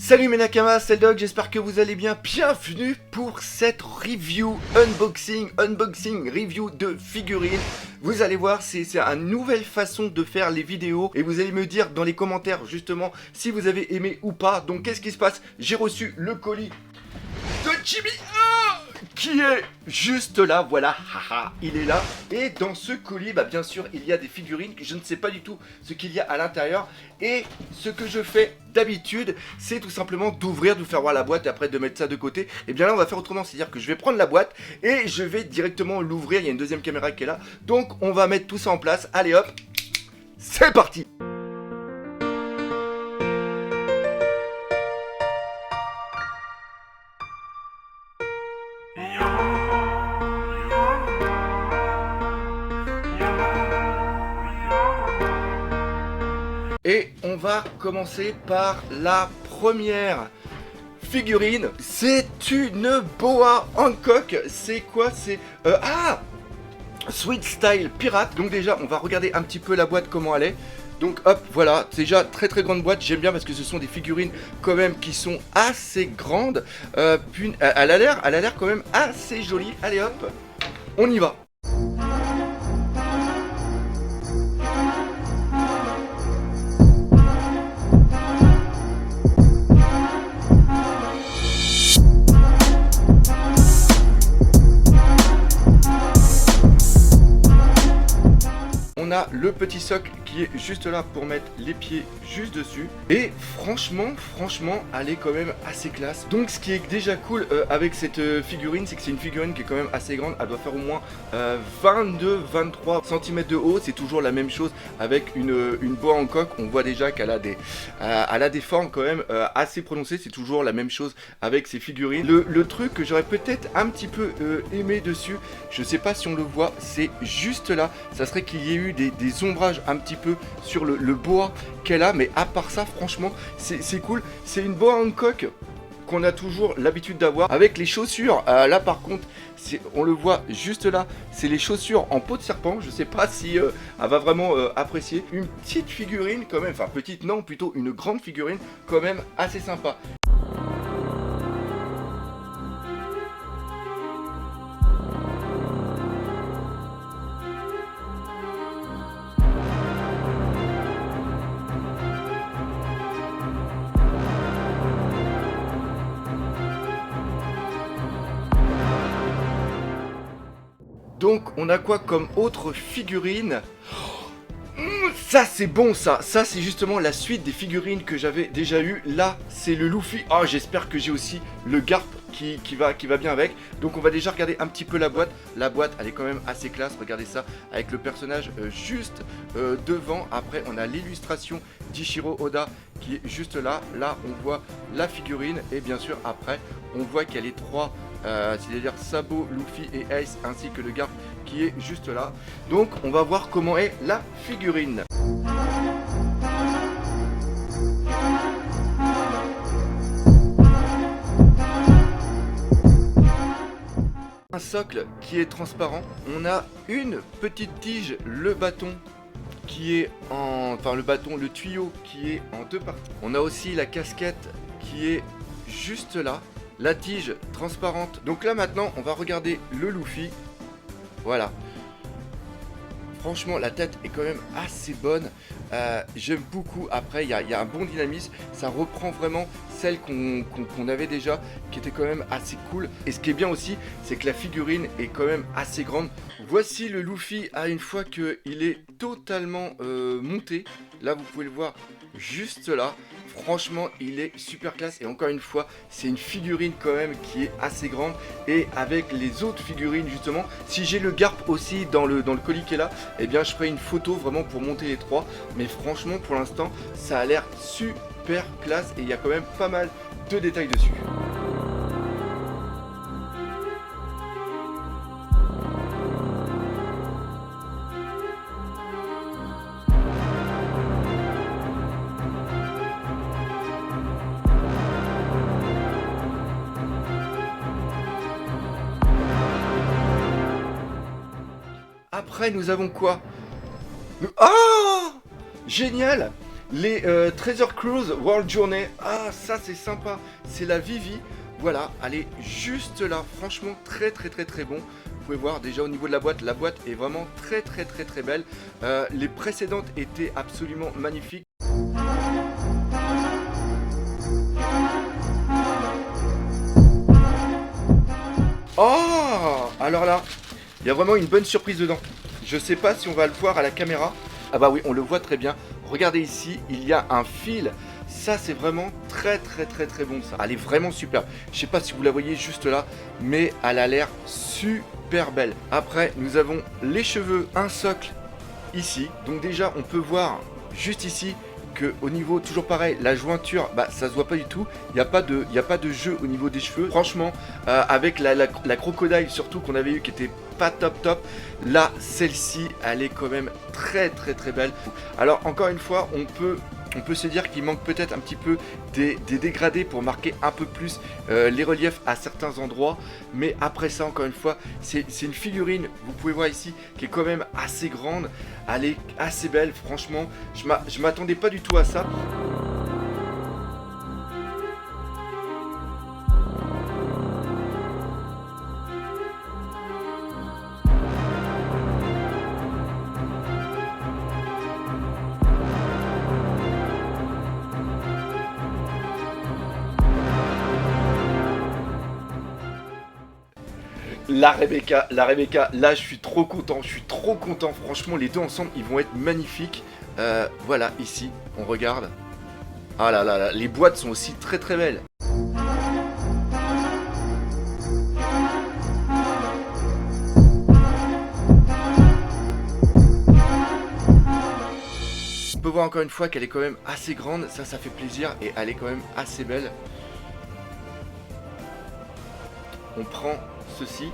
Salut mes nakamas, c'est le Dog, j'espère que vous allez bien. Bienvenue pour cette review, unboxing, review de figurines. Vous allez voir, c'est une nouvelle façon de faire les vidéos. Et vous allez me dire dans les commentaires justement si vous avez aimé ou pas. Donc qu'est-ce qui se passe? J'ai reçu le colis de Chibi qui est juste là, voilà, haha, il est là. Et dans ce colis, bien sûr, il y a des figurines, je ne sais pas du tout ce qu'il y a à l'intérieur. Et ce que je fais d'habitude, c'est tout simplement d'ouvrir, de vous faire voir la boîte et après de mettre ça de côté. Et bien là, on va faire autrement, c'est-à-dire que je vais prendre la boîte et je vais directement l'ouvrir. Il y a une deuxième caméra qui est là, donc on va mettre tout ça en place. Allez hop, c'est parti. Et on va commencer par la première figurine. C'est une boa Hancock. C'est quoi? C'est Sweet Style Pirate. Donc déjà on va regarder un petit peu la boîte, comment elle est. Donc hop, voilà, c'est déjà très grande boîte. J'aime bien parce que ce sont des figurines quand même qui sont assez grandes. Puis elle a l'air quand même assez jolie. Allez hop, on y va. On a le petit socle qui est juste là pour mettre les pieds juste dessus. Et franchement, elle est quand même assez classe. Donc ce qui est déjà cool avec cette figurine, c'est que c'est une figurine qui est quand même assez grande. Elle doit faire au moins 22-23 cm de haut. C'est toujours la même chose avec une boa Hancock. On voit déjà qu'elle a des formes quand même assez prononcées. C'est toujours la même chose avec ces figurines. Le truc que j'aurais peut-être un petit peu aimé dessus, je sais pas si on le voit, c'est juste là. Ça serait qu'il y ait eu des ombrages un petit peu sur le boa qu'elle a, mais à part ça, franchement, c'est cool. C'est une boa Hancock qu'on a toujours l'habitude d'avoir avec les chaussures. Là, par contre, on le voit juste là, c'est les chaussures en peau de serpent. Je sais pas si elle va vraiment apprécier. Une petite figurine quand même, enfin petite non, plutôt une grande figurine quand même assez sympa. Donc on a quoi comme autre figurine? Ça c'est bon, ça c'est justement la suite des figurines que j'avais déjà eu. Là c'est le Luffy. Oh, j'espère que j'ai aussi le Garp qui va bien avec. Donc on va déjà regarder un petit peu la boîte. La boîte elle est quand même assez classe, regardez ça, avec le personnage juste devant. Après on a l'illustration d'Ichiro Oda qui est juste là. Là on voit la figurine et bien sûr après on voit qu'il y a les trois c'est-à-dire Sabo, Luffy et Ace, ainsi que le Garp qui est juste là. Donc on va voir comment est la figurine. Un socle qui est transparent. On a une petite tige, le bâton qui est le tuyau qui est en deux parties. On a aussi la casquette qui est juste là. La tige transparente. Donc là maintenant on va regarder le Luffy. Voilà. Franchement la tête est quand même assez bonne. J'aime beaucoup. Après il y a un bon dynamisme. Ça reprend vraiment celle qu'on avait déjà, qui était quand même assez cool. Et ce qui est bien aussi, c'est que la figurine est quand même assez grande. Voici le Luffy une fois qu'il est totalement monté. Là vous pouvez le voir juste là. Franchement il est super classe et encore une fois c'est une figurine quand même qui est assez grande. Et avec les autres figurines justement, si j'ai le Garp aussi dans le colis qui est là, et bien je ferai une photo vraiment pour monter les trois. Mais franchement pour l'instant ça a l'air super classe et il y a quand même pas mal de détails dessus. Après nous avons quoi? Oh, génial! Les Treasure Cruise World Journey, ah ça c'est sympa, c'est la Vivi. Voilà, elle est juste là, franchement très bon. Vous pouvez voir déjà au niveau de la boîte est vraiment très belle. Les précédentes étaient absolument magnifiques. Oh, alors là, il y a vraiment une bonne surprise dedans. Je sais pas si on va le voir à la caméra. Ah bah oui, on le voit très bien. Regardez ici, il y a un fil. Ça, c'est vraiment très bon ça. Elle est vraiment superbe. Je sais pas si vous la voyez juste là, mais elle a l'air super belle. Après, nous avons les cheveux, un socle ici. Donc déjà, on peut voir juste ici que au niveau, toujours pareil, la jointure, bah ça se voit pas du tout. Il n'y a pas de jeu au niveau des cheveux. Franchement, avec la crocodile surtout qu'on avait eu qui était pas top. Là, celle-ci, elle est quand même très belle. Alors encore une fois, on peut se dire qu'il manque peut-être un petit peu des dégradés pour marquer un peu plus les reliefs à certains endroits. Mais après ça, encore une fois, c'est une figurine, vous pouvez voir ici, qui est quand même assez grande. Elle est assez belle, franchement. Je m'attendais pas du tout à ça. La Rebecca, là je suis trop content, franchement les deux ensemble ils vont être magnifiques. Voilà, ici, on regarde. Ah là, les boîtes sont aussi très belles. On peut voir encore une fois qu'elle est quand même assez grande, ça fait plaisir et elle est quand même assez belle. On prend ceci.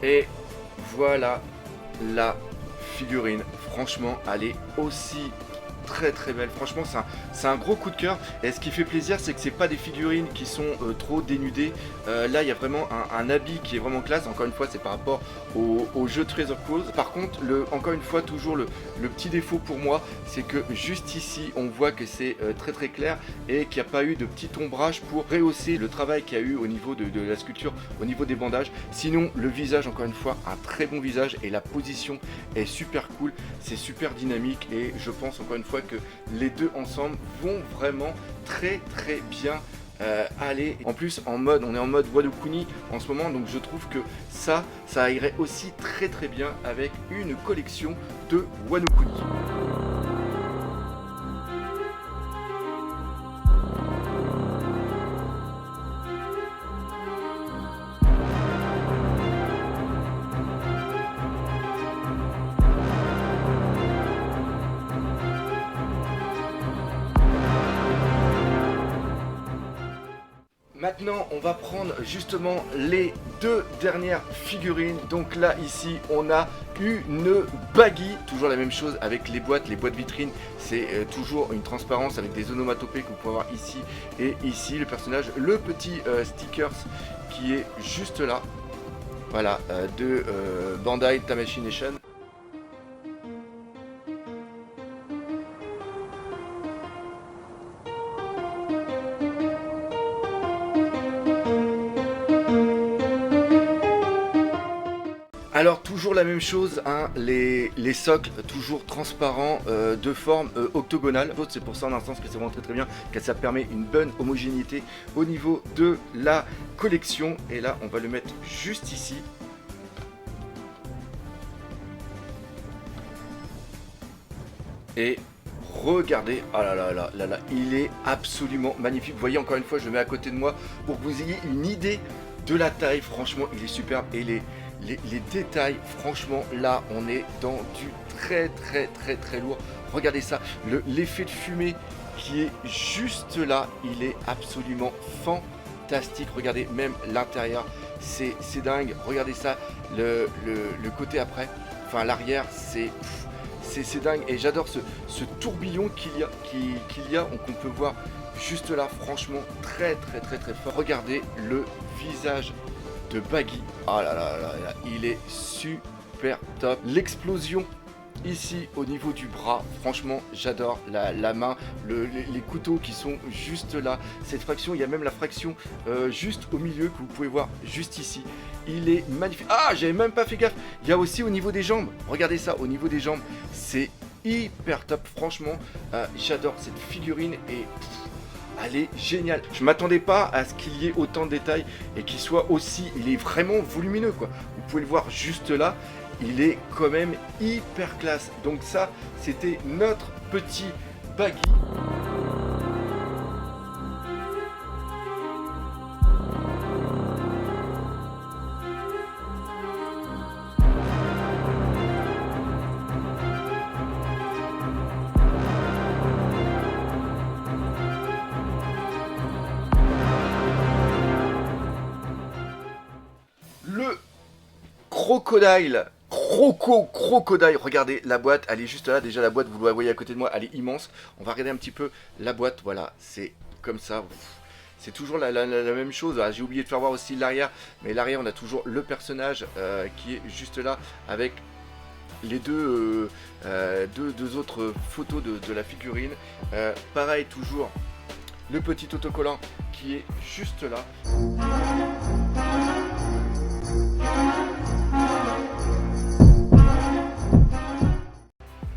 Et voilà la figurine. Franchement, elle est aussi très belle. Franchement, c'est un gros coup de cœur. Et ce qui fait plaisir, c'est que c'est pas des figurines qui sont trop dénudées. Là, il y a vraiment un habit qui est vraiment classe. Encore une fois, c'est par rapport au jeu Treasure Cruise. Par contre, encore une fois, toujours le petit défaut pour moi, c'est que juste ici, on voit que c'est très clair et qu'il n'y a pas eu de petit ombrage pour rehausser le travail qu'il y a eu au niveau de la sculpture, au niveau des bandages. Sinon, le visage, encore une fois, un très bon visage et la position est super cool. C'est super dynamique et je pense encore une fois que les deux ensemble vont vraiment très bien aller. En plus on est en mode Wano Kuni en ce moment, donc je trouve que ça irait aussi très bien avec une collection de Wano Kuni. Maintenant, on va prendre justement les deux dernières figurines. Donc là, ici, on a une Baggy. Toujours la même chose avec les boîtes vitrines. C'est toujours une transparence avec des onomatopées que vous pouvez voir ici et ici. Le personnage, le petit stickers qui est juste là. Voilà, de Bandai Tamashii Nation. Alors toujours la même chose, hein, les socles toujours transparents de forme octogonale. C'est pour ça en un sens que c'est vraiment très bien, que ça permet une bonne homogénéité au niveau de la collection. Et là on va le mettre juste ici. Et regardez, ah là, il est absolument magnifique. Vous voyez encore une fois, je le mets à côté de moi pour que vous ayez une idée de la taille. Franchement, il est superbe et les détails, franchement, là, on est dans du très lourd. Regardez ça, l'effet de fumée qui est juste là, il est absolument fantastique. Regardez, même l'intérieur, c'est dingue. Regardez ça, le côté après, enfin l'arrière, c'est dingue. Et j'adore ce tourbillon qu'il y a, qu'on peut voir juste là, franchement, très fort. Regardez le visage de Baggy. Ah là, il est super super top. L'explosion ici au niveau du bras, franchement j'adore la main, les couteaux qui sont juste là, cette fraction, il y a même la fraction juste au milieu que vous pouvez voir juste ici, il est magnifique. Ah, j'avais même pas fait gaffe, il y a aussi au niveau des jambes, regardez ça, au niveau des jambes, c'est hyper top, franchement j'adore cette figurine et elle est géniale. Je m'attendais pas à ce qu'il y ait autant de détails et qu'il soit aussi, il est vraiment volumineux quoi, vous pouvez le voir juste là. Il est quand même hyper classe. Donc ça, c'était notre petit baggy. Le crocodile. Crocodile, regardez la boîte, elle est juste là, déjà la boîte vous la voyez à côté de moi, elle est immense. On va regarder un petit peu la boîte, voilà, c'est comme ça, c'est toujours la même chose. Ah, j'ai oublié de faire voir aussi l'arrière, mais l'arrière on a toujours le personnage qui est juste là avec les deux autres photos de la figurine. Pareil, toujours le petit autocollant qui est juste là.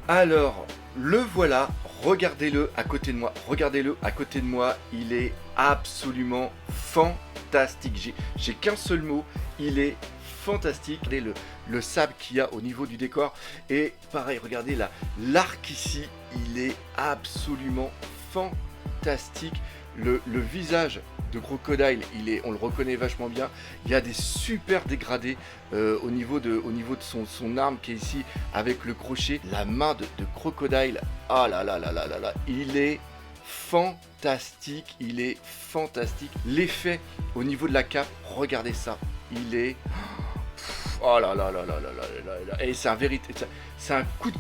Alors, le voilà, regardez-le à côté de moi, il est absolument fantastique. J'ai qu'un seul mot, il est fantastique. Regardez le sable qu'il y a au niveau du décor. Et pareil, regardez là, l'arc ici, il est absolument fantastique. Le visage de Crocodile, on le reconnaît vachement bien. Il y a des super dégradés au niveau de son arme qui est ici avec le crochet. La main de Crocodile, ah là là là là là là, il est fantastique, L'effet au niveau de la cape, regardez ça, il est... Oh là là là là là là là là. Et c'est un coup de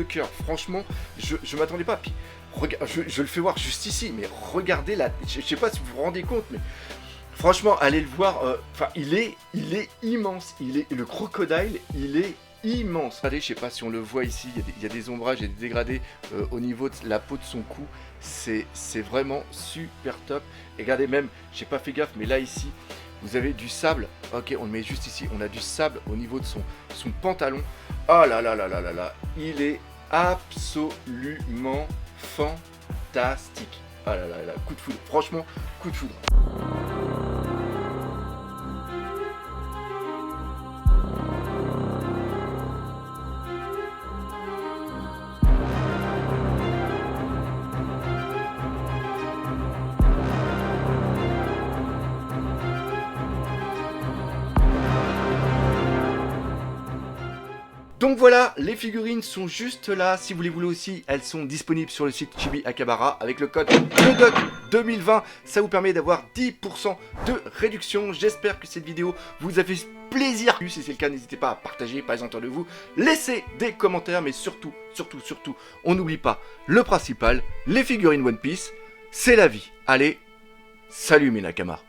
cœur, franchement, je m'attendais pas. Puis, je le fais voir juste ici, mais regardez là, je sais pas si vous vous rendez compte, mais franchement, allez le voir, enfin, il est immense, le crocodile, il est immense. Regardez, je sais pas si on le voit ici, il y a des ombrages et des dégradés au niveau de la peau de son cou, c'est vraiment super top. Et regardez même, j'ai pas fait gaffe, mais là ici, vous avez du sable, ok, on le met juste ici, on a du sable au niveau de son pantalon. Oh là là là là là là, il est absolument fantastique. Ah là là là, coup de foudre, franchement, coup de foudre. Donc voilà, les figurines sont juste là. Si vous les voulez aussi, elles sont disponibles sur le site Chibi Akabara avec le code LEDOC2020. Ça vous permet d'avoir 10% de réduction. J'espère que cette vidéo vous a fait plaisir. Si c'est le cas, n'hésitez pas à partager, pas autour de vous. Laissez des commentaires, mais surtout, on n'oublie pas le principal, les figurines One Piece, c'est la vie. Allez, salut mes Nakamas.